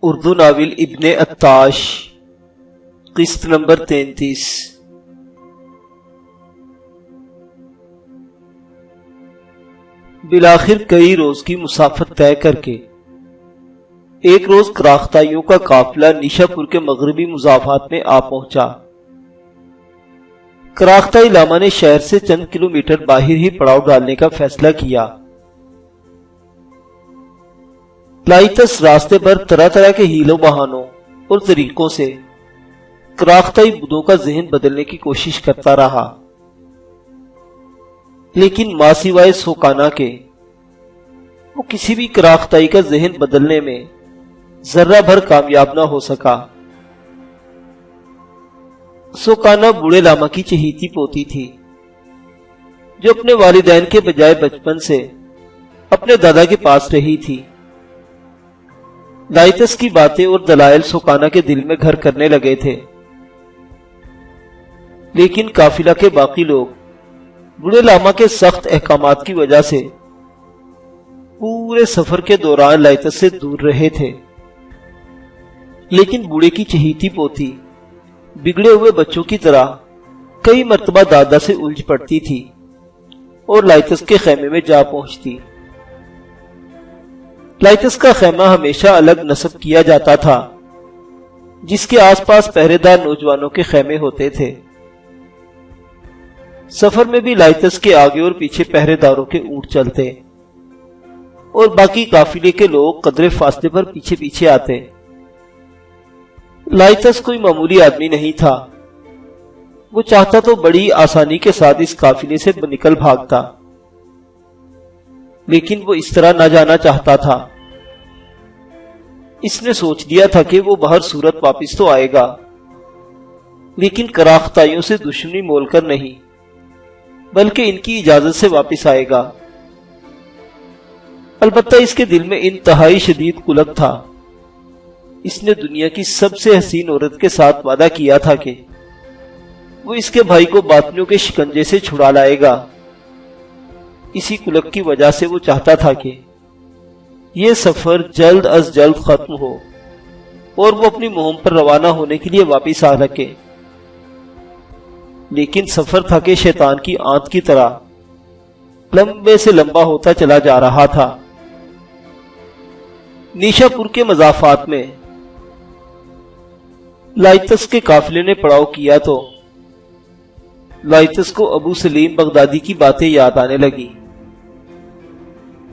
Urdu novel ابن Attash, قسط number 33۔ بالآخر کئی روز کی مسافت طے کر کے ایک روز کراختائیوں کا قافلہ نیشا پور کے مغربی مضافات میں آ پہنچا۔ کراختائی لاما نے شہر سے چند کلومیٹر باہر ہی پڑاؤ ڈالنے کا فیصلہ کیا۔ لائتس راستے پر طرح طرح کے ہیلوں بہانوں اور طریقوں سے کراختائی بدھوں کا ذہن بدلنے کی کوشش کرتا رہا، لیکن ماں سوائے سوکانا کے وہ کسی بھی کراختائی کا ذہن بدلنے میں ذرہ بھر کامیاب نہ ہو سکا۔ سوکانا بوڑھے لاما کی چہیتی پوتی تھی، جو اپنے والدین کے بجائے بچپن سے اپنے دادا کے پاس رہی تھی۔ لائتس کی باتیں اور دلائل سوکانا کے دل میں گھر کرنے لگے تھے، لیکن قافلہ کے باقی لوگ بوڑھے لاما کے سخت احکامات کی وجہ سے پورے سفر کے دوران لائتس سے دور رہے تھے۔ لیکن بوڑھے کی چہیتی پوتی بگڑے ہوئے بچوں کی طرح کئی مرتبہ دادا سے الجھ پڑتی تھی اور لائتس کے خیمے میں جا پہنچتی۔ لائتس کا خیمہ ہمیشہ الگ نصب کیا جاتا تھا، جس کے آس پاس پہرے دار نوجوانوں کے خیمے ہوتے تھے۔ سفر میں بھی لائتس کے آگے اور پیچھے پہرے داروں کے اونٹ چلتے اور باقی قافلے کے لوگ قدرے فاصلے پر پیچھے پیچھے آتے۔ لائتس کوئی معمولی آدمی نہیں تھا، وہ چاہتا تو بڑی آسانی کے ساتھ اس قافلے سے نکل بھاگتا، لیکن وہ اس طرح نہ جانا چاہتا تھا۔ اس نے سوچ لیا تھا کہ وہ بہر صورت واپس تو آئے گا، لیکن کراختائیوں سے دشمنی مول کر نہیں، بلکہ ان کی اجازت سے واپس آئے گا۔ البتہ اس کے دل میں انتہائی شدید قلق تھا۔ اس نے دنیا کی سب سے حسین عورت کے ساتھ وعدہ کیا تھا کہ وہ اس کے بھائی کو باطنیوں کے شکنجے سے چھڑا لائے گا۔ اسی قلق کی وجہ سے وہ چاہتا تھا کہ یہ سفر جلد از جلد ختم ہو اور وہ اپنی مہم پر روانہ ہونے کے لیے واپس آ سکے، لیکن سفر تھا کہ شیطان کی آنت کی طرح لمبے سے لمبا ہوتا چلا جا رہا تھا۔ نیشا پور کے مضافات میں لائتس کے قافلے نے پڑاؤ کیا تو لائتس کو ابو سلیم بغدادی کی باتیں یاد آنے لگی۔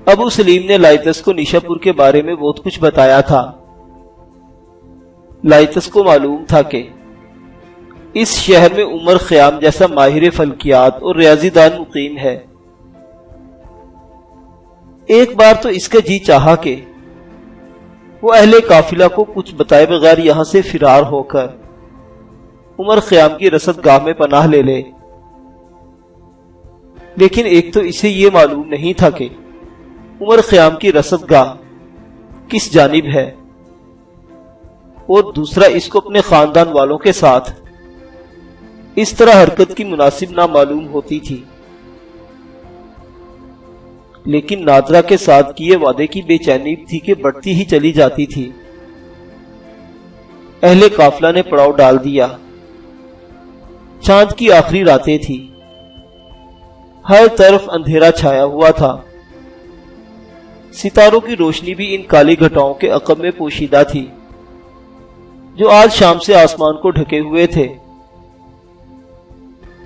ابو سلیم نے لائتس کو نیشا پور کے بارے میں بہت کچھ بتایا تھا۔ لائتس کو معلوم تھا کہ اس شہر میں عمر خیام جیسا ماہر فلکیات اور ریاضی دان مقیم ہے۔ ایک بار تو اس کا جی چاہا کہ وہ اہل قافلہ کو کچھ بتائے بغیر یہاں سے فرار ہو کر عمر خیام کی رصد گاہ میں پناہ لے لے، لیکن ایک تو اسے یہ معلوم نہیں تھا کہ عمر خیام کی رصد گاہ کس جانب ہے، اور دوسرا اس کو اپنے خاندان والوں کے ساتھ اس طرح حرکت کی مناسب نہ معلوم ہوتی تھی۔ لیکن نادرہ کے ساتھ کیے وعدے کی بے چینی تھی کہ بڑھتی ہی چلی جاتی تھی۔ اہل قافلہ نے پڑاؤ ڈال دیا۔ چاند کی آخری راتیں تھی، ہر طرف اندھیرا چھایا ہوا تھا۔ ستاروں کی روشنی بھی ان کالی گھٹاؤں کے عقب میں پوشیدہ تھی، جو آج شام سے آسمان کو ڈھکے ہوئے تھے۔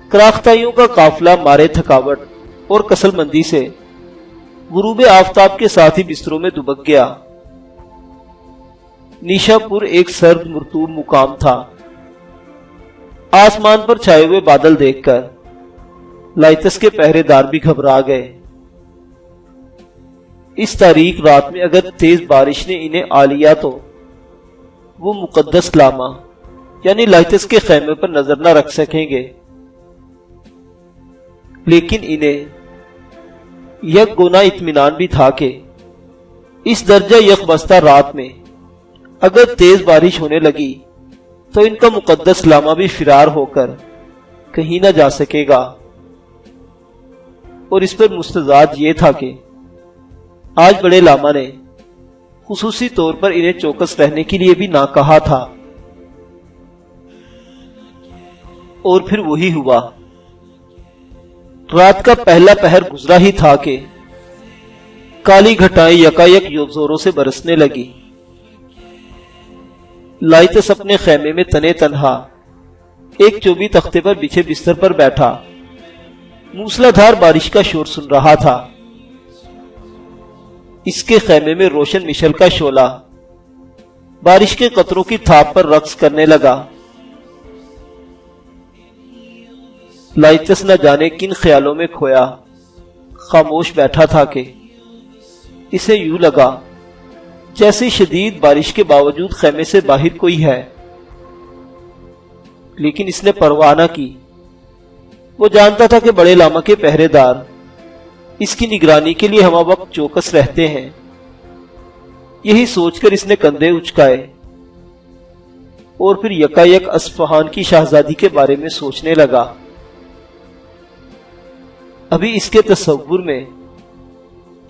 کراختائیوں کا قافلہ مارے تھکاوٹ اور کسل مندی سے غروب آفتاب کے ساتھ ہی بستروں میں دبک گیا۔ نیشا پور ایک سرد مرطوب مقام تھا۔ آسمان پر چھائے ہوئے بادل دیکھ کر لائتس کے پہرے دار بھی گھبرا گئے۔ اس تاریک رات میں اگر تیز بارش نے انہیں آ لیا تو وہ مقدس لاما یعنی لائتس کے خیمے پر نظر نہ رکھ سکیں گے۔ لیکن انہیں یک گونا اطمینان بھی تھا کہ اس درجہ یک بستہ رات میں اگر تیز بارش ہونے لگی تو ان کا مقدس لاما بھی فرار ہو کر کہیں نہ جا سکے گا۔ اور اس پر مستزاد یہ تھا کہ آج بڑے لاما نے خصوصی طور پر انہیں چوکس رہنے کے لیے بھی نہ کہا تھا۔ اور پھر وہی ہوا۔ رات کا پہلا پہر گزرا ہی تھا کہ کالی گھٹائیں یکایک زوروں سے برسنے لگی۔ لائتس اپنے خیمے میں تنے تنہا ایک چوبی تختے پر بچھے بستر پر بیٹھا موسلا دھار بارش کا شور سن رہا تھا۔ اس کے خیمے میں روشن مشل کا شعلہ بارش کے قطروں کی تھاپ پر رقص کرنے لگا۔ لائتس نہ جانے کن خیالوں میں کھویا خاموش بیٹھا تھا کہ اسے یوں لگا جیسے شدید بارش کے باوجود خیمے سے باہر کوئی ہے، لیکن اس نے پرواہ نہ کی۔ وہ جانتا تھا کہ بڑے لاما کے پہرے دار اس کی نگرانی کے لیے ہمہ وقت چوکس رہتے ہیں۔ یہی سوچ کر اس نے کندھے اچکائے اور پھر یکایک اصفہان کی شہزادی کے بارے میں سوچنے لگا۔ ابھی اس کے تصور میں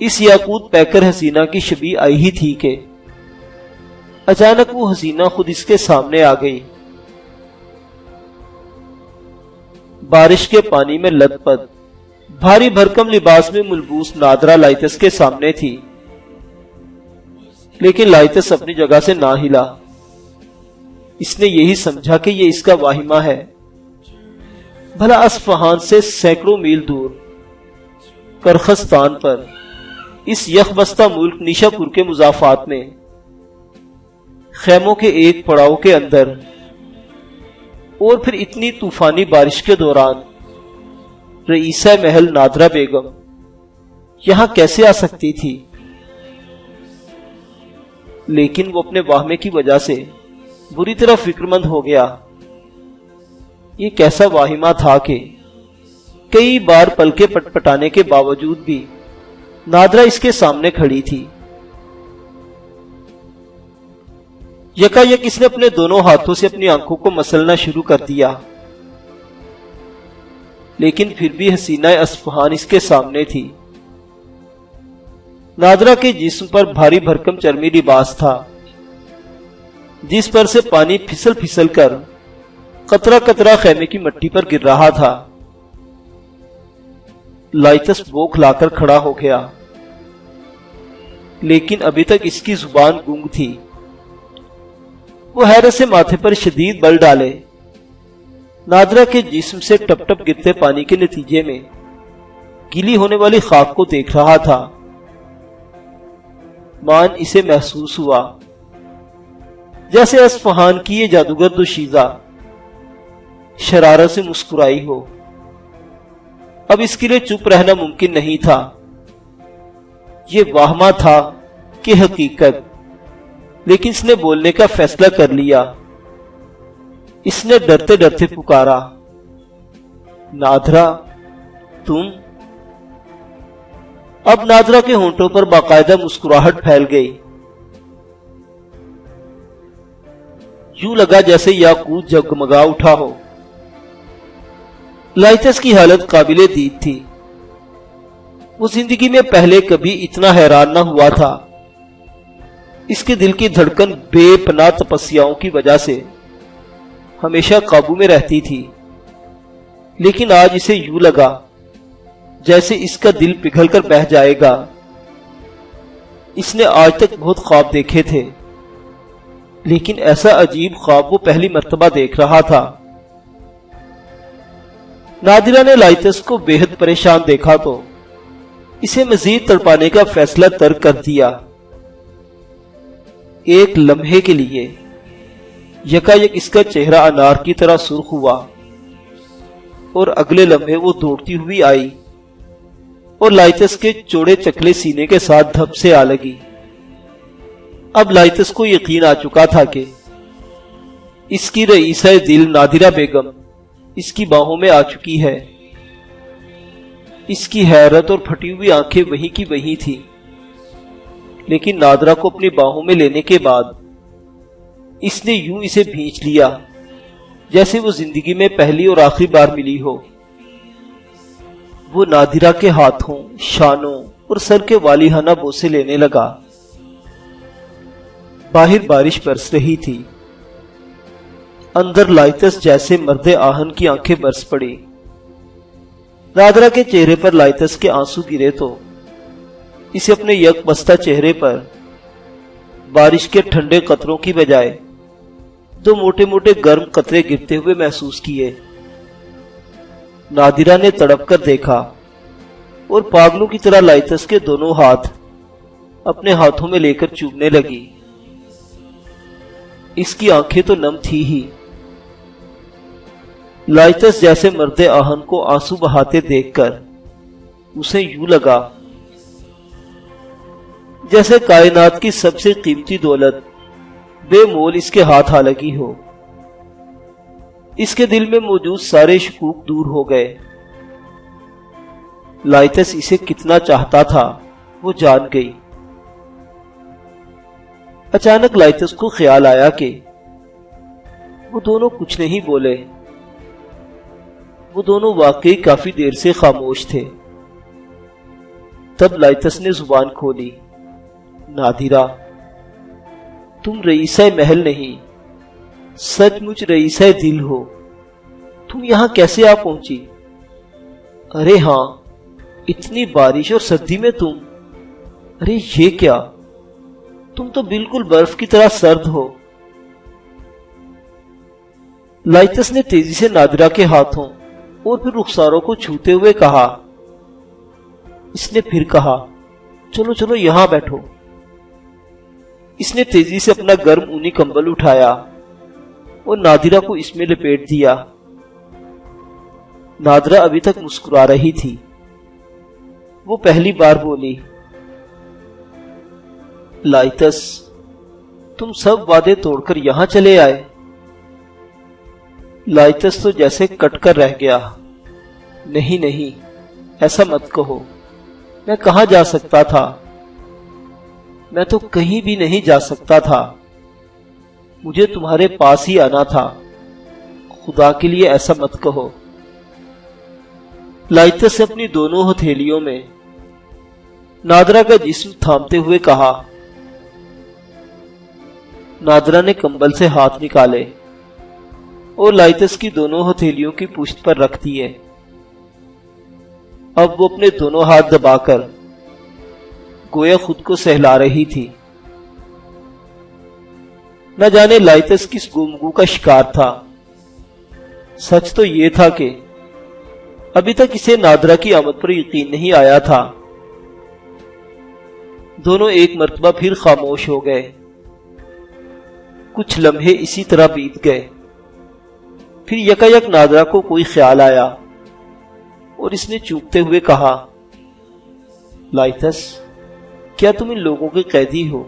اس یاقوت پیکر حسینہ کی شبیہ آئی ہی تھی کہ اچانک وہ حسینہ خود اس کے سامنے آ گئی۔ بارش کے پانی میں لت پت بھاری بھرکم لباس میں ملبوس نادرہ لائتس کے سامنے تھی، لیکن لائتس اپنی جگہ سے نہ ہلا۔ اس نے یہی سمجھا کہ یہ اس کا واہمہ ہے۔ بھلا اصفہان سے سینکڑوں میل دور کرخستان پر اس یخ بستہ ملک نیشا پور کے مضافات میں خیموں کے ایک پڑاؤ کے اندر اور پھر اتنی طوفانی بارش کے دوران رئیسہ محل نادرہ بیگم یہاں کیسے آ سکتی تھی؟ لیکن وہ اپنے واہمے کی وجہ سے بری طرح فکرمند ہو گیا۔ یہ کیسا واہمہ تھا کہ کئی بار پلکیں پٹپٹانے کے باوجود بھی نادرہ اس کے سامنے کھڑی تھی۔ یکایک اس نے اپنے دونوں ہاتھوں سے اپنی آنکھوں کو مسلنا شروع کر دیا، لیکن پھر بھی حسینہ اصفہان اس کے سامنے تھی۔ نادرہ کے جسم پر بھاری بھرکم چرمی لباس تھا، جس پر سے پانی پھسل پھسل کر قطرہ قطرہ خیمے کی مٹی پر گر رہا تھا۔ لائتس بوکھلا کر کھڑا ہو گیا، لیکن ابھی تک اس کی زبان گونگ تھی۔ وہ حیرت سے ماتھے پر شدید بل ڈالے نادرہ کے جسم سے ٹپ ٹپ گرتے پانی کے نتیجے میں گیلی ہونے والی خاک کو دیکھ رہا تھا۔ مان اسے محسوس ہوا جیسے اصفہان کی یہ جادوگر دوشیزہ شرارت سے مسکرائی ہو۔ اب اس کے لیے چپ رہنا ممکن نہیں تھا۔ یہ واہمہ تھا کہ حقیقت، لیکن اس نے بولنے کا فیصلہ کر لیا۔ اس نے ڈرتے ڈرتے پکارا، نادرہ تم؟ اب نادرہ کے ہونٹوں پر باقاعدہ مسکراہٹ پھیل گئی۔ یوں لگا جیسے یاقوت جگمگا اٹھا ہو۔ لائتس کی حالت قابل دید تھی۔ وہ زندگی میں پہلے کبھی اتنا حیران نہ ہوا تھا۔ اس کے دل کی دھڑکن بے پناہ تپسیاؤں کی وجہ سے ہمیشہ قابو میں رہتی تھی، لیکن آج اسے یوں لگا جیسے اس کا دل پگھل کر بہہ جائے گا۔ اس نے آج تک بہت خواب دیکھے تھے، لیکن ایسا عجیب خواب وہ پہلی مرتبہ دیکھ رہا تھا۔ نادرہ نے لائتس کو بے حد پریشان دیکھا تو اسے مزید تڑپانے کا فیصلہ ترک کر دیا۔ ایک لمحے کے لیے یکایک اس کا چہرہ انار کی طرح سرخ ہوا، اور اگلے لمحے وہ دوڑتی ہوئی آئی اور لائتس کے چوڑے چکلے سینے کے ساتھ دھپ سے آ لگی۔ اب لائتس کو یقین آ چکا تھا کہ اس کی رئیسہ دل نادرہ بیگم اس کی باہوں میں آ چکی ہے۔ اس کی حیرت اور پھٹی ہوئی آنکھیں وہیں کی وہیں تھی، لیکن نادرہ کو اپنی باہوں میں لینے کے بعد اس نے یوں اسے بھینچ لیا جیسے وہ زندگی میں پہلی اور آخری بار ملی ہو۔ وہ نادرہ کے ہاتھوں، شانوں اور سر کے والیانہ بوسے لینے لگا۔ باہر بارش برس رہی تھی۔ اندر لائتس جیسے مرد آہن کی آنکھیں برس پڑی۔ نادرا کے چہرے پر لائتس کے آنسو گرے تو اسے اپنے یک بستہ چہرے پر بارش کے ٹھنڈے قطروں کی بجائے دو موٹے موٹے گرم قطرے گرتے ہوئے محسوس کیے۔ نادرا نے تڑپ کر دیکھا اور پاگلوں کی طرح لائتس کے دونوں ہاتھ اپنے ہاتھوں میں لے کر چومنے لگی۔ اس کی آنکھیں تو نم تھی ہی۔ لائتس جیسے مرد آہن کو آنسو بہاتے دیکھ کر اسے یوں لگا جیسے کائنات کی سب سے قیمتی دولت بے مول اس کے ہاتھ آ لگی ہو۔ اس کے دل میں موجود سارے شکوک دور ہو گئے۔ لائتس اسے کتنا چاہتا تھا وہ جان گئی۔ اچانک لائتس کو خیال آیا کہ وہ دونوں کچھ نہیں بولے۔ وہ دونوں واقعی کافی دیر سے خاموش تھے۔ تب لائتس نے زبان کھولی، نادرا، تم رئیسہ محل نہیں، سچ مچ رئیسہ دل ہو۔ تم یہاں کیسے آ پہنچی؟ ارے ہاں، اتنی بارش اور سردی میں تم، ارے یہ کیا، تم تو بالکل برف کی طرح سرد ہو۔ لائتس نے تیزی سے نادرا کے ہاتھوں اور پھر رخساروں کو چھوتے ہوئے کہا۔ اس نے پھر کہا، چلو چلو یہاں بیٹھو۔ اس نے تیزی سے اپنا گرم اونی کمبل اٹھایا اور نادرا کو اس میں لپیٹ دیا۔ نادرا ابھی تک مسکرا رہی تھی۔ وہ پہلی بار بولی، لائتس، تم سب وعدے توڑ کر یہاں چلے آئے؟ لائتس تو جیسے کٹ کر رہ گیا۔ نہیں نہیں، ایسا مت کہو، میں کہاں جا سکتا تھا؟ میں تو کہیں بھی نہیں جا سکتا تھا۔ مجھے تمہارے پاس ہی آنا تھا۔ خدا کے لیے ایسا مت کہو۔ لائتس نے اپنی دونوں ہتھیلیوں میں نادرا کا جسم تھامتے ہوئے کہا۔ نادرا نے کمبل سے ہاتھ نکالے اور لائتس کی دونوں ہتھیلیوں کی پشت پر رکھ دیے۔ اب وہ اپنے دونوں ہاتھ دبا کر گویا خود کو سہلا رہی تھی۔ نہ جانے لائتس کس گفتگو کا شکار تھا۔ سچ تو یہ تھا کہ ابھی تک اسے نادرا کی آمد پر یقین نہیں آیا تھا۔ دونوں ایک مرتبہ پھر خاموش ہو گئے۔ کچھ لمحے اسی طرح بیت گئے۔ پھر یکا یک نادرا کو کوئی خیال آیا اور اس نے چونکتے ہوئے کہا، لائتس، کیا تم ان لوگوں کے قیدی ہو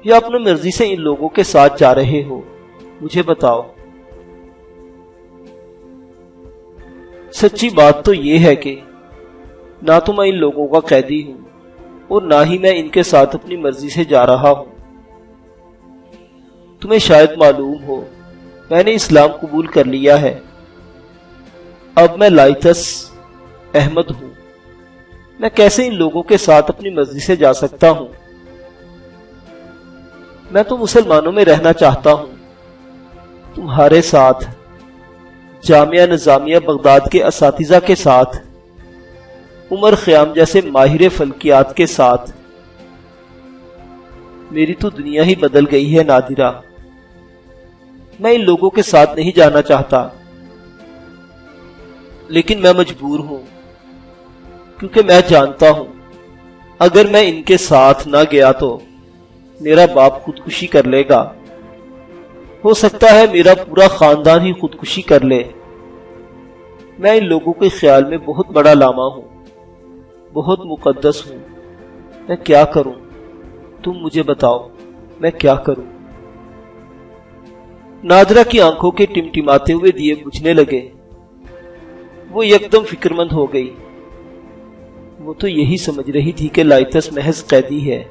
یا اپنی مرضی سے ان لوگوں کے ساتھ جا رہے ہو؟ مجھے بتاؤ۔ سچی بات تو یہ ہے کہ نہ تو میں ان لوگوں کا قیدی ہوں اور نہ ہی میں ان کے ساتھ اپنی مرضی سے جا رہا ہوں۔ تمہیں شاید معلوم ہو، میں نے اسلام قبول کر لیا ہے۔ اب میں لائتس احمد ہوں۔ میں کیسے ان لوگوں کے ساتھ اپنی مرضی سے جا سکتا ہوں؟ میں تو مسلمانوں میں رہنا چاہتا ہوں، تمہارے ساتھ، جامعہ نظامیہ بغداد کے اساتذہ کے ساتھ، عمر خیام جیسے ماہر فلکیات کے ساتھ۔ میری تو دنیا ہی بدل گئی ہے نادرا۔ میں ان لوگوں کے ساتھ نہیں جانا چاہتا، لیکن میں مجبور ہوں، کیونکہ میں جانتا ہوں اگر میں ان کے ساتھ نہ گیا تو میرا باپ خودکشی کر لے گا۔ ہو سکتا ہے میرا پورا خاندان ہی خودکشی کر لے۔ میں ان لوگوں کے خیال میں بہت بڑا لاما ہوں، بہت مقدس ہوں۔ میں کیا کروں؟ تم مجھے بتاؤ، میں کیا کروں؟ نادرا کی آنکھوں کے ٹمٹماتے ہوئے دیے بجھنے لگے۔ وہ یکدم فکرمند ہو گئی۔ وہ تو یہی سمجھ رہی تھی کہ لائتس محض قیدی ہے۔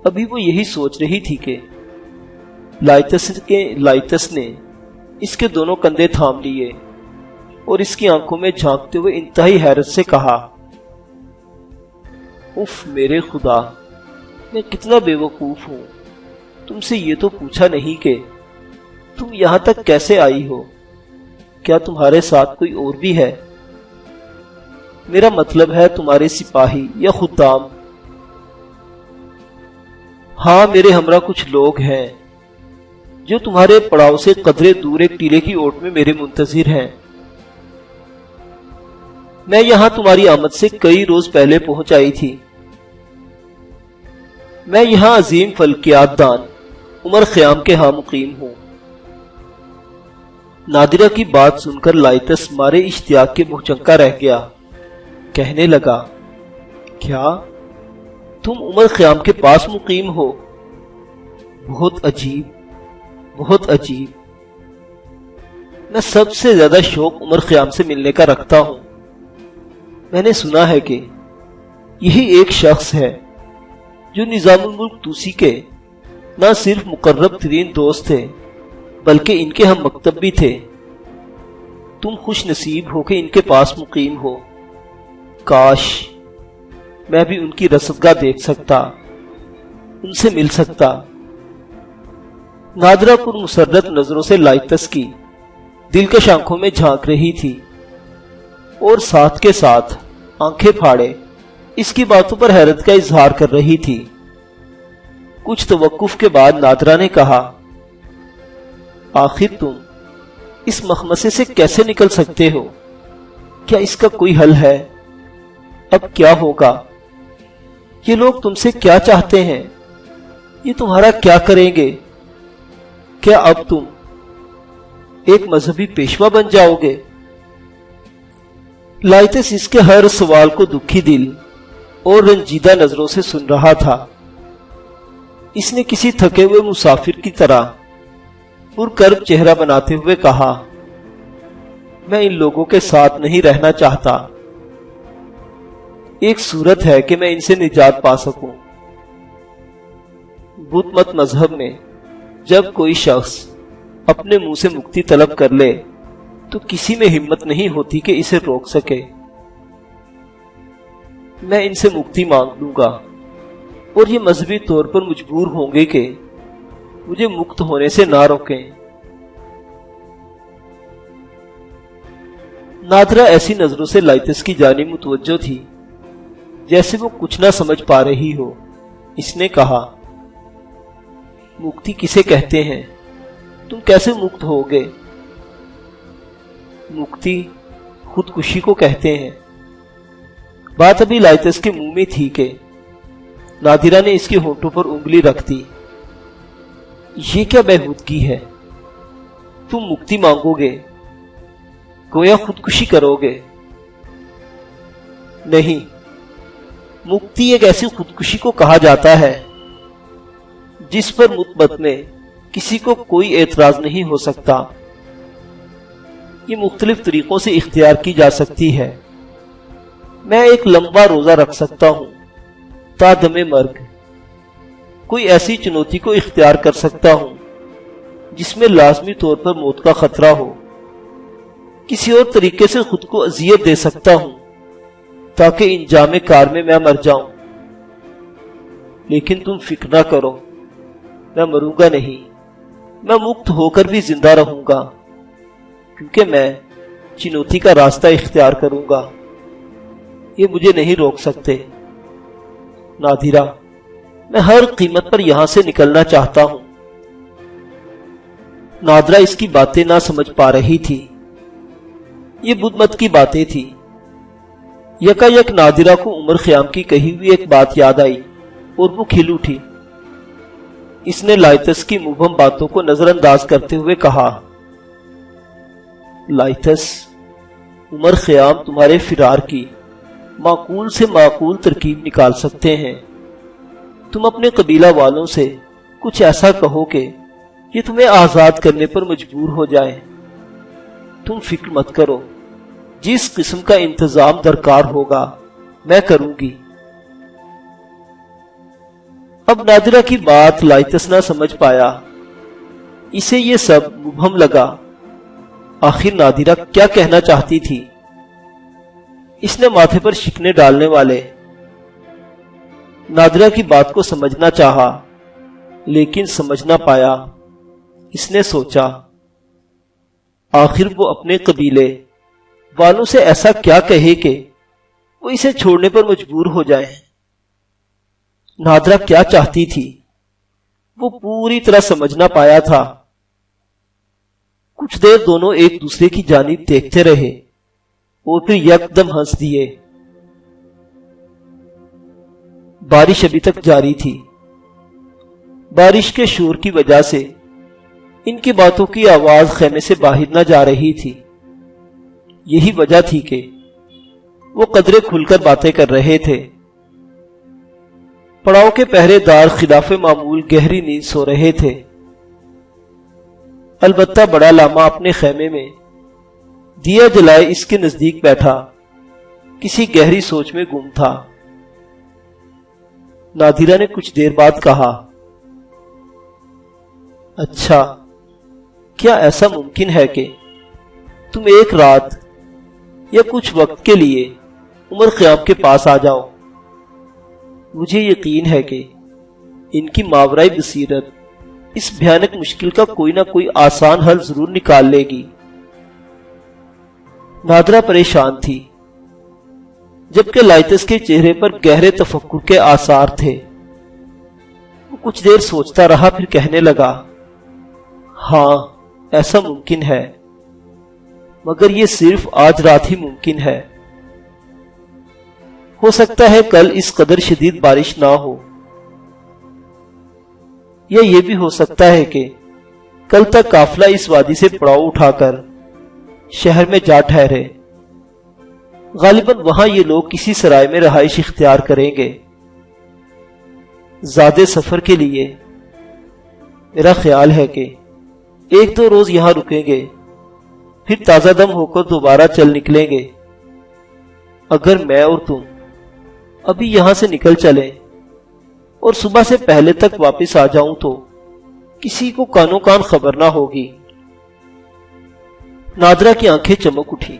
ابھی وہ یہی سوچ رہی تھی کہ لائتس نے اس کے دونوں کندھے تھام لیے اور اس کی آنکھوں میں جھانکتے ہوئے انتہائی حیرت سے کہا، اف میرے خدا، میں کتنا بیوقوف ہوں، تم سے یہ تو پوچھا نہیں کہ تم یہاں تک کیسے آئی ہو؟ کیا تمہارے ساتھ کوئی اور بھی ہے؟ میرا مطلب ہے تمہارے سپاہی یا خدام۔ ہاں، میرے ہمراہ کچھ لوگ ہیں جو تمہارے پڑاؤ سے قدرے دور ایک ٹیلے کی اوٹ میں میرے منتظر ہیں۔ میں یہاں تمہاری آمد سے کئی روز پہلے پہنچ آئی تھی۔ میں یہاں عظیم فلکیات دان عمر خیام کے ہاں مقیم ہوں۔ نادرہ کی بات سن کر لائتس مارے اشتیاق کے بھوچنکا رہ گیا۔ کہنے لگا، کیا تم عمر خیام کے پاس مقیم ہو؟ بہت عجیب، بہت عجیب۔ میں سب سے زیادہ شوق عمر خیام سے ملنے کا رکھتا ہوں۔ میں نے سنا ہے کہ یہی ایک شخص ہے جو نظام الملک توسی کے نہ صرف مقرب ترین دوست تھے بلکہ ان کے ہم مکتب بھی تھے۔ تم خوش نصیب ہو کہ ان کے پاس مقیم ہو۔ کاش میں بھی ان کی رصدگاہ دیکھ سکتا، ان سے مل سکتا۔ نادرہ پر مسرت نظروں سے لائتس کی دلکش آنکھوں میں جھانک رہی تھی اور ساتھ کے ساتھ آنکھیں پھاڑے اس کی باتوں پر حیرت کا اظہار کر رہی تھی۔ کچھ توقف کے بعد نادرہ نے کہا، آخر تم اس مخمصے سے کیسے نکل سکتے ہو؟ کیا اس کا کوئی حل ہے؟ اب کیا ہوگا؟ یہ لوگ تم سے کیا چاہتے ہیں؟ یہ تمہارا کیا کریں گے؟ کیا اب تم ایک مذہبی پیشوا بن جاؤ گے؟ لائتس اس کے ہر سوال کو دکھی دل اور رنجیدہ نظروں سے سن رہا تھا۔ اس نے کسی تھکے ہوئے مسافر کی طرح پرکرب چہرہ بناتے ہوئے کہا، میں ان لوگوں کے ساتھ نہیں رہنا چاہتا۔ ایک صورت ہے کہ میں ان سے نجات پا سکوں۔ بدھ مت مذہب میں جب کوئی شخص اپنے منہ سے مکتی طلب کر لے تو کسی میں ہمت نہیں ہوتی کہ اسے روک سکے۔ میں ان سے مکتی مانگ لوں گا اور یہ مذہبی طور پر مجبور ہوں گے کہ مجھے مکت ہونے سے نہ روکیں۔ نادرہ ایسی نظروں سے لائتس کی جانب متوجہ تھی جیسے وہ کچھ نہ سمجھ پا رہی ہو۔ اس نے کہا، مکتی کسے کہتے ہیں؟ تم کیسے مکت ہوگے؟ مکتی خودکشی کو کہتے ہیں۔ بات ابھی لائتس کے منہ میں تھی کہ نادرہ نے اس کے ہونٹوں پر انگلی رکھ دی۔ یہ کیا بےہودگی ہے؟ تم مکتی مانگو گے، گویا خودکشی کرو گے؟ نہیں، مکتی ایک ایسی خودکشی کو کہا جاتا ہے جس پر مطبت میں کسی کو کوئی اعتراض نہیں ہو سکتا۔ یہ مختلف طریقوں سے اختیار کی جا سکتی ہے۔ میں ایک لمبا روزہ رکھ سکتا ہوں تا دم مرگ، کوئی ایسی چنوتی کو اختیار کر سکتا ہوں جس میں لازمی طور پر موت کا خطرہ ہو، کسی اور طریقے سے خود کو اذیت دے سکتا ہوں تاکہ انجام کار میں مر جاؤں۔ لیکن تم فکر نہ کرو، میں مروں گا نہیں، میں مکت ہو کر بھی زندہ رہوں گا، کیونکہ میں چنوتی کا راستہ اختیار کروں گا۔ یہ مجھے نہیں روک سکتے۔ نادرہ، میں ہر قیمت پر یہاں سے نکلنا چاہتا ہوں۔ نادرہ اس کی باتیں نہ سمجھ پا رہی تھی۔ یہ بدھ مت کی باتیں تھی۔ یکا یک نادرہ کو عمر خیام کی کہی ہوئی ایک بات یاد آئی اور وہ کھل اٹھی۔ اس نے لائتس کی مبہم باتوں کو نظر انداز کرتے ہوئے کہا، لائتس، عمر خیام تمہارے فرار کی معقول سے معقول ترکیب نکال سکتے ہیں۔ تم اپنے قبیلہ والوں سے کچھ ایسا کہو کہ یہ تمہیں آزاد کرنے پر مجبور ہو جائیں۔ تم فکر مت کرو، جس قسم کا انتظام درکار ہوگا میں کروں گی۔ اب نادرہ کی بات لائتس نہ سمجھ پایا۔ اسے یہ سب مبہم لگا۔ آخر نادرہ کیا کہنا چاہتی تھی؟ اس نے ماتھے پر شکنے ڈالنے والے نادرہ کی بات کو سمجھنا چاہا لیکن سمجھ نہ پایا۔ اس نے سوچا آخر وہ اپنے قبیلے والوں سے ایسا کیا کہے کہ وہ اسے چھوڑنے پر مجبور ہو جائیں۔ نادرہ کیا چاہتی تھی وہ پوری طرح سمجھ نہ پایا تھا۔ کچھ دیر دونوں ایک دوسرے کی جانب دیکھتے رہے اور پھر یکدم ہنس دیے۔ بارش ابھی تک جاری تھی۔ بارش کے شور کی وجہ سے ان کی باتوں کی آواز خیمے سے باہر نہ جا رہی تھی۔ یہی وجہ تھی کہ وہ قدرے کھل کر باتیں کر رہے تھے۔ پڑاؤ کے پہرے دار خلاف معمول گہری نیند سو رہے تھے۔ البتہ بڑا لاما اپنے خیمے میں دیا جلائے اس کے نزدیک بیٹھا کسی گہری سوچ میں گم تھا۔ نادرہ نے کچھ دیر بعد کہا، اچھا، کیا ایسا ممکن ہے کہ تم ایک رات یا کچھ وقت کے لیے عمر خیام کے پاس آ جاؤ؟ مجھے یقین ہے کہ ان کی ماورائی بصیرت اس بھیانک مشکل کا کوئی نہ کوئی آسان حل ضرور نکال لے گی۔ نادرہ پریشان تھی، جبکہ لائتس کے چہرے پر گہرے تفکر کے آثار تھے۔ وہ کچھ دیر سوچتا رہا، پھر کہنے لگا، ہاں ایسا ممکن ہے، مگر یہ صرف آج رات ہی ممکن ہے۔ ہو سکتا ہے کل اس قدر شدید بارش نہ ہو، یا یہ بھی ہو سکتا ہے کہ کل تک قافلہ اس وادی سے پڑاؤ اٹھا کر شہر میں جا ٹھہرے۔ غالباً وہاں یہ لوگ کسی سرائے میں رہائش اختیار کریں گے۔ زیادہ سفر کے لیے میرا خیال ہے کہ ایک دو روز یہاں رکیں گے، پھر تازہ دم ہو کر دوبارہ چل نکلیں گے۔ اگر میں اور تم ابھی یہاں سے نکل چلیں اور صبح سے پہلے تک واپس آ جاؤں تو کسی کو کانوں کان خبر نہ ہوگی۔ نادرہ کی آنکھیں چمک اٹھی۔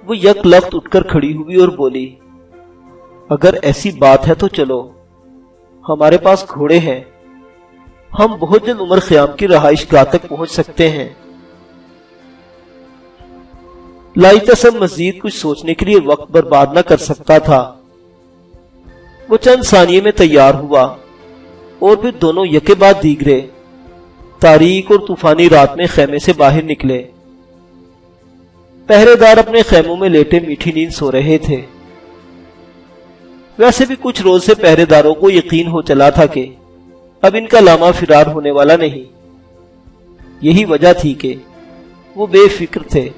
وہ یک لخت اٹھ کر کھڑی ہوئی اور بولی، اگر ایسی بات ہے تو چلو، ہمارے پاس گھوڑے ہیں، ہم بہت جلد عمر خیام کی رہائش گاہ تک پہنچ سکتے ہیں۔ لائتس مزید کچھ سوچنے کے لیے وقت برباد نہ کر سکتا تھا۔ وہ چند ثانیے میں تیار ہوا اور پھر دونوں یکے بعد دیگرے تاریک اور طوفانی رات میں خیمے سے باہر نکلے۔ پہرے دار اپنے خیموں میں لیٹے میٹھی نیند سو رہے تھے۔ ویسے بھی کچھ روز سے پہرے داروں کو یقین ہو چلا تھا کہ اب ان کا لاما فرار ہونے والا نہیں۔ یہی وجہ تھی کہ وہ بے فکر تھے۔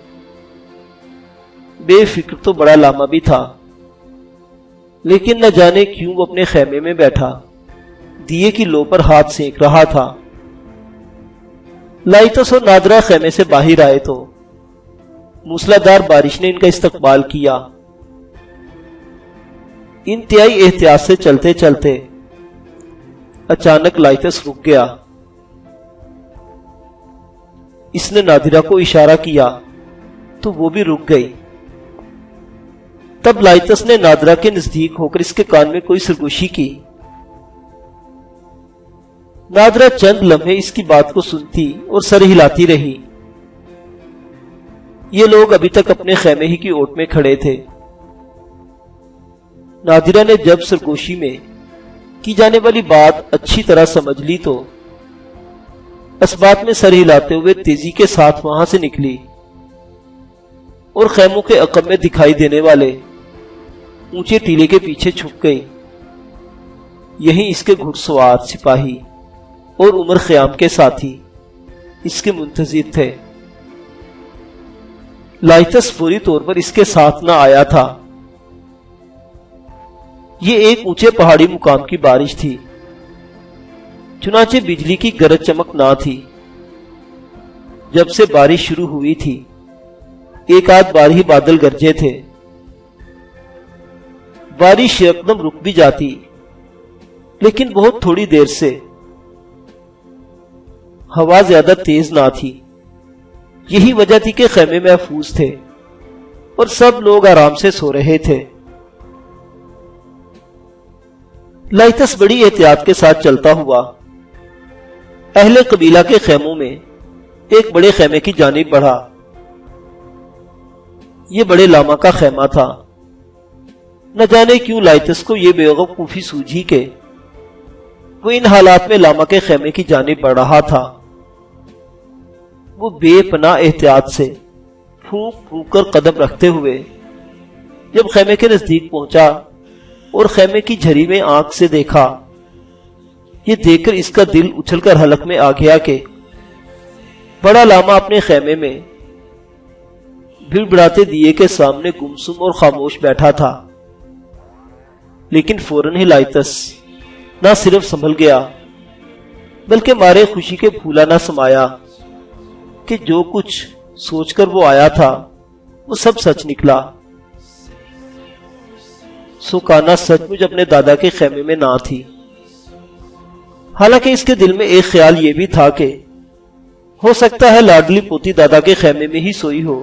بے فکر تو بڑا لاما بھی تھا، لیکن نہ جانے کیوں وہ اپنے خیمے میں بیٹھا دیے کی لو پر ہاتھ سینک رہا تھا۔ لائتس اور نادرہ خیمے سے باہر آئے تو موسلادھار بارش نے ان کا استقبال کیا۔ انتہائی احتیاط سے چلتے چلتے اچانک لائتس رک گیا۔ اس نے نادرہ کو اشارہ کیا تو وہ بھی رک گئی۔ تب لائتس نے نادرہ کے نزدیک ہو کر اس کے کان میں کوئی سرگوشی کی۔ نادرہ چند لمحے اس کی بات کو سنتی اور سر ہلاتی رہی۔ یہ لوگ ابھی تک اپنے خیمے ہی کی اوٹ میں کھڑے تھے۔ نادرہ نے جب سرگوشی میں کی جانے والی بات اچھی طرح سمجھ لی تو اس بات میں سر ہلاتے ہوئے تیزی کے ساتھ وہاں سے نکلی اور خیموں کے عقب میں دکھائی دینے والے اونچے ٹیلے کے پیچھے چھپ گئی۔ یہیں اس کے گھڑ سوار سپاہی اور عمر خیام کے ساتھی اس کے منتظر تھے۔ لائتس فوری طور پر اس کے ساتھ نہ آیا تھا۔ یہ ایک اونچے پہاڑی مقام کی بارش تھی، چنانچہ بجلی کی گرج چمک نہ تھی۔ جب سے بارش شروع ہوئی تھی ایک آدھ بار ہی بادل گرجے تھے۔ بارش یکدم رک بھی جاتی لیکن بہت تھوڑی دیر سے۔ ہوا زیادہ تیز نہ تھی۔ یہی وجہ تھی کہ خیمے محفوظ تھے اور سب لوگ آرام سے سو رہے تھے۔ لائتس بڑی احتیاط کے ساتھ چلتا ہوا اہل قبیلہ کے خیموں میں ایک بڑے خیمے کی جانب بڑھا۔ یہ بڑے لاما کا خیمہ تھا۔ نہ جانے کیوں لائتس کو یہ بیوقوفی سوجھی کہ وہ ان حالات میں لاما کے خیمے کی جانب بڑھ رہا تھا۔ وہ بے پناہ احتیاط سے پھونک پھونک کر قدم رکھتے ہوئے جب خیمے کے نزدیک پہنچا اور خیمے کی جھری میں آنکھ سے دیکھا، یہ دیکھ کر اس کا دل اچھل کر حلق میں آ گیا کہ بڑا لاما اپنے خیمے میں بھڑ بڑاتے دیے کے سامنے گمسم اور خاموش بیٹھا تھا۔ لیکن فوراً ہی لائتس نہ صرف سنبھل گیا بلکہ مارے خوشی کے بھولا نہ سمایا کہ جو کچھ سوچ کر وہ آیا تھا وہ سب سچ نکلا۔ سوکانا سچ مچ اپنے دادا کے خیمے میں نہ تھی۔ حالانکہ اس کے دل میں ایک خیال یہ بھی تھا کہ ہو سکتا ہے لاڈلی پوتی دادا کے خیمے میں ہی سوئی ہو،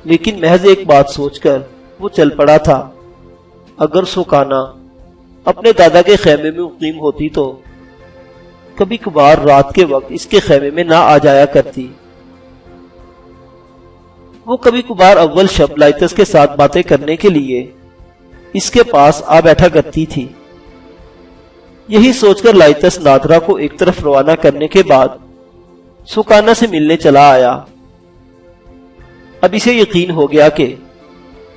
لیکن محض ایک بات سوچ کر وہ چل پڑا تھا، اگر سوکانا اپنے دادا کے خیمے میں مقیم ہوتی تو کبھی کبھار رات کے وقت اس کے خیمے میں نہ آ جایا کرتی۔ وہ کبھی کبھار اول شب لائتس کے ساتھ باتیں کرنے کے لیے اس کے پاس آ بیٹھا کرتی تھی۔ یہی سوچ کر لائتس نادرا کو ایک طرف روانہ کرنے کے بعد سوکانا سے ملنے چلا آیا۔ اب اسے یقین ہو گیا کہ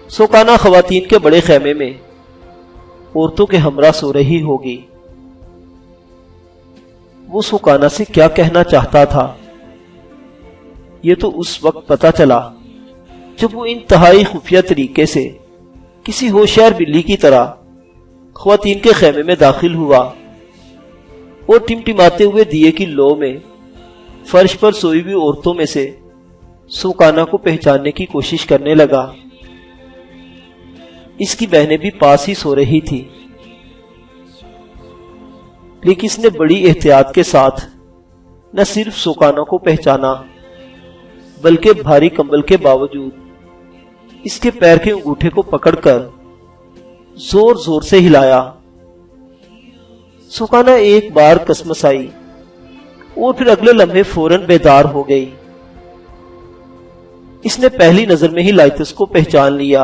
سوکانا خواتین کے بڑے خیمے میں عورتوں کے ہمراہ سو رہی ہوگی۔ وہ سوکانا سے کیا کہنا چاہتا تھا یہ تو اس وقت پتا چلا جب وہ انتہائی خفیہ طریقے سے کسی ہوشیار بلی کی طرح خواتین کے خیمے میں داخل ہوا اور ٹمٹماتے ہوئے دیے کی لو میں فرش پر سوئی ہوئی عورتوں میں سے سوکانا کو پہچاننے کی کوشش کرنے لگا۔ اس کی بہنیں بھی پاس ہی سو رہی تھی، لیکن اس نے بڑی احتیاط کے ساتھ نہ صرف سوکانا کو پہچانا بلکہ بھاری کمبل کے باوجود اس کے پیر کے انگوٹھے کو پکڑ کر زور زور سے ہلایا۔ سوکانا ایک بار کسمسائی اور پھر اگلے لمحے فوراً بیدار ہو گئی۔ اس نے پہلی نظر میں ہی لائتس کو پہچان لیا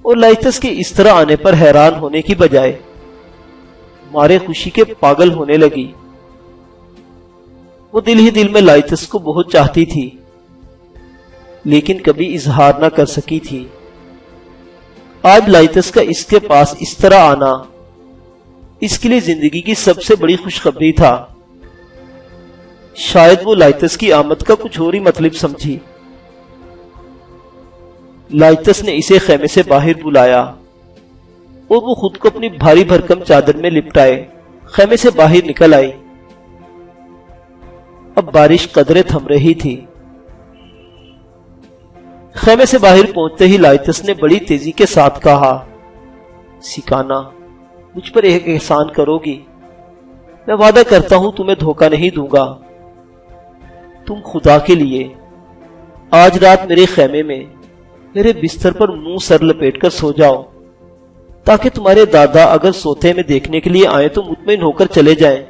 اور لائتس کے اس طرح آنے پر حیران ہونے کی بجائے مارے خوشی کے پاگل ہونے لگی۔ وہ دل ہی دل میں لائتس کو بہت چاہتی تھی لیکن کبھی اظہار نہ کر سکی تھی۔ آج لائتس کا اس کے پاس اس طرح آنا اس کے لیے زندگی کی سب سے بڑی خوشخبری تھا۔ شاید وہ لائتس کی آمد کا کچھ اور ہی مطلب سمجھی۔ لائتس نے اسے خیمے سے باہر بلایا اور وہ خود کو اپنی بھاری بھرکم چادر میں لپٹائے خیمے سے باہر نکل آئی۔ اب بارش قدرے تھم رہی تھی۔ خیمے سے باہر پہنچتے ہی لائتس نے بڑی تیزی کے ساتھ کہا، سکانا مجھ پر ایک احسان کرو گی؟ میں وعدہ کرتا ہوں تمہیں دھوکہ نہیں دوں گا۔ تم خدا کے لیے آج رات میرے خیمے میں میرے بستر پر منہ سر لپیٹ کر سو جاؤ تاکہ تمہارے دادا اگر سوتے میں دیکھنے کے لیے آئیں تو مطمئن ہو کر چلے جائیں۔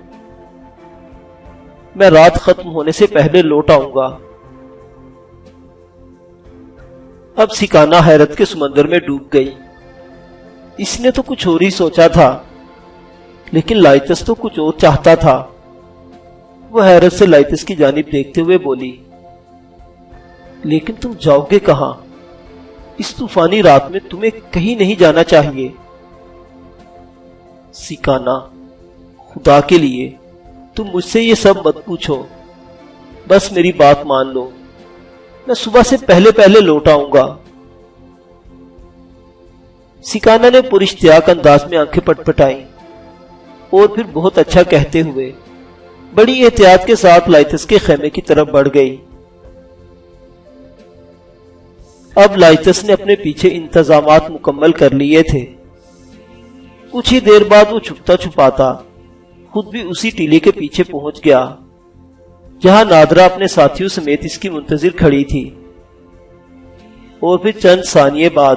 میں رات ختم ہونے سے پہلے لوٹ آؤں گا۔ اب سکانا حیرت کے سمندر میں ڈوب گئی۔ اس نے تو کچھ اور ہی سوچا تھا لیکن لائتس تو کچھ اور چاہتا تھا۔ وہ حیرت سے لائتس کی جانب دیکھتے ہوئے بولی، لیکن تم جاؤ گے کہاں؟ اس طوفانی رات میں تمہیں کہیں نہیں جانا چاہیے۔ سکانا خدا کے لیے تم مجھ سے یہ سب مت پوچھو، بس میری بات مان لو، میں صبح سے پہلے پہلے لوٹ آؤں گا۔ سکانا نے پراشتیاق انداز میں آنکھیں پٹ پٹائیں اور پھر بہت اچھا کہتے ہوئے بڑی احتیاط کے ساتھ لائتس کے خیمے کی طرف بڑھ گئی۔ اب لائتس نے اپنے پیچھے انتظامات مکمل کر لیے تھے۔ کچھ ہی دیر بعد وہ چھپتا چھپاتا خود بھی اسی ٹیلے کے پیچھے پہنچ گیا جہاں نادرا اپنے ساتھیوں سمیت اس کی منتظر کھڑی تھی، اور پھر چند ثانیے بعد